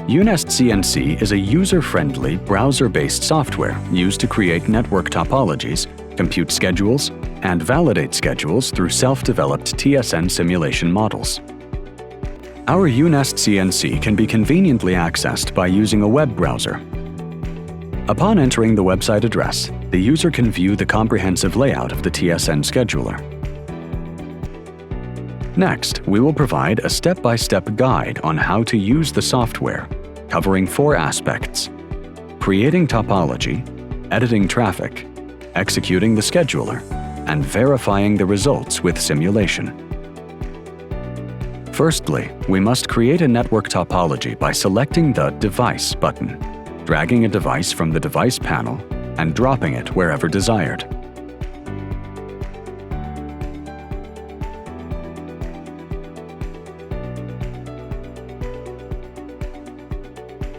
uNEST CNC is a user-friendly, browser-based software used to create network topologies, compute schedules, and validate schedules through self-developed TSN simulation models. Our uNEST CNC can be conveniently accessed by using a web browser. Upon entering the website address, the user can view the comprehensive layout of the TSN scheduler. Next, we will provide a step-by-step guide on how to use the software, covering 4 aspects: creating topology, editing traffic, executing the scheduler, and verifying the results with simulation. Firstly, we must create a network topology by selecting the Device button, dragging a device from the device panel, and dropping it wherever desired.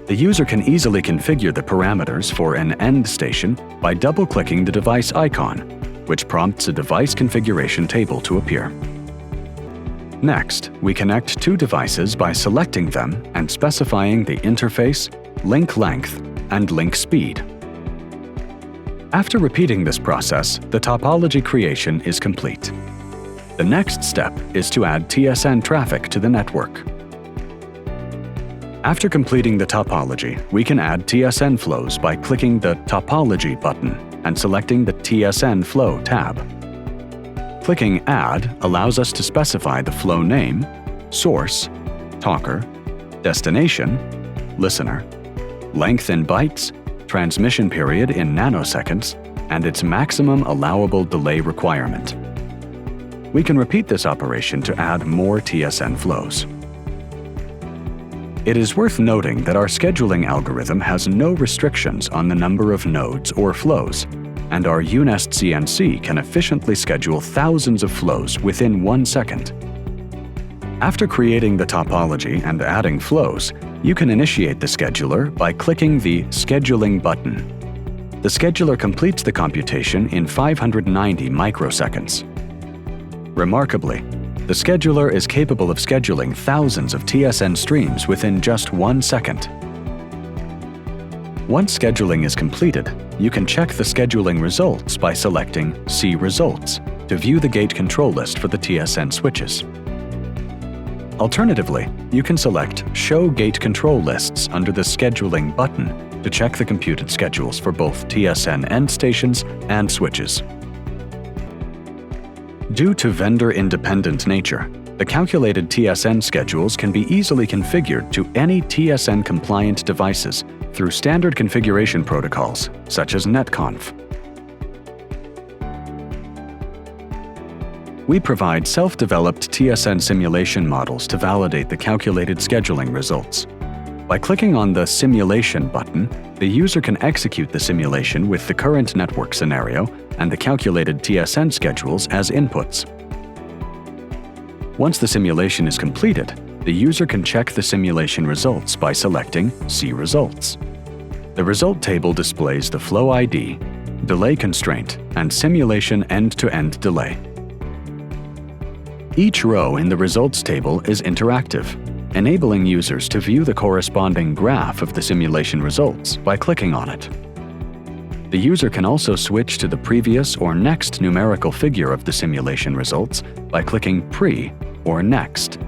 The user can easily configure the parameters for an end station by double-clicking the device icon, which prompts a device configuration table to appear. Next, we connect 2 devices by selecting them and specifying the interface, link length, and link speed. After repeating this process, the topology creation is complete. The next step is to add TSN traffic to the network. After completing the topology, we can add TSN flows by clicking the Topology button and selecting the TSN Flow tab. Clicking Add allows us to specify the flow name, source, talker, destination, listener, length in bytes, transmission period in nanoseconds, and its maximum allowable delay requirement. We can repeat this operation to add more TSN flows. It is worth noting that our scheduling algorithm has no restrictions on the number of nodes or flows, and our uNEST CNC can efficiently schedule thousands of flows within 1 second. After creating the topology and adding flows, you can initiate the scheduler by clicking the Scheduling button. The scheduler completes the computation in 590 microseconds. Remarkably, the scheduler is capable of scheduling thousands of TSN streams within just 1 second. Once scheduling is completed, you can check the scheduling results by selecting See Results to view the gate control list for the TSN switches. Alternatively, you can select Show Gate Control Lists under the Scheduling button to check the computed schedules for both TSN end stations and switches. Due to vendor-independent nature, the calculated TSN schedules can be easily configured to any TSN-compliant devices through standard configuration protocols, such as netconf. We provide self-developed TSN simulation models to validate the calculated scheduling results. By clicking on the Simulation button, the user can execute the simulation with the current network scenario and the calculated TSN schedules as inputs. Once the simulation is completed, the user can check the simulation results by selecting See Results. The result table displays the flow ID, delay constraint, and simulation end-to-end delay. Each row in the results table is interactive, enabling users to view the corresponding graph of the simulation results by clicking on it. The user can also switch to the previous or next numerical figure of the simulation results by clicking Pre or Next.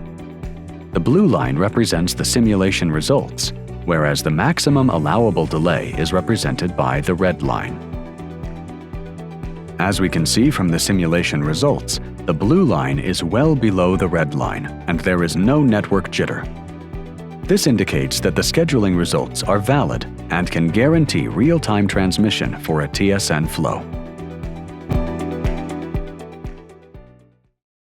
The blue line represents the simulation results, whereas the maximum allowable delay is represented by the red line. As we can see from the simulation results, the blue line is well below the red line, and there is no network jitter. This indicates that the scheduling results are valid and can guarantee real-time transmission for a TSN flow.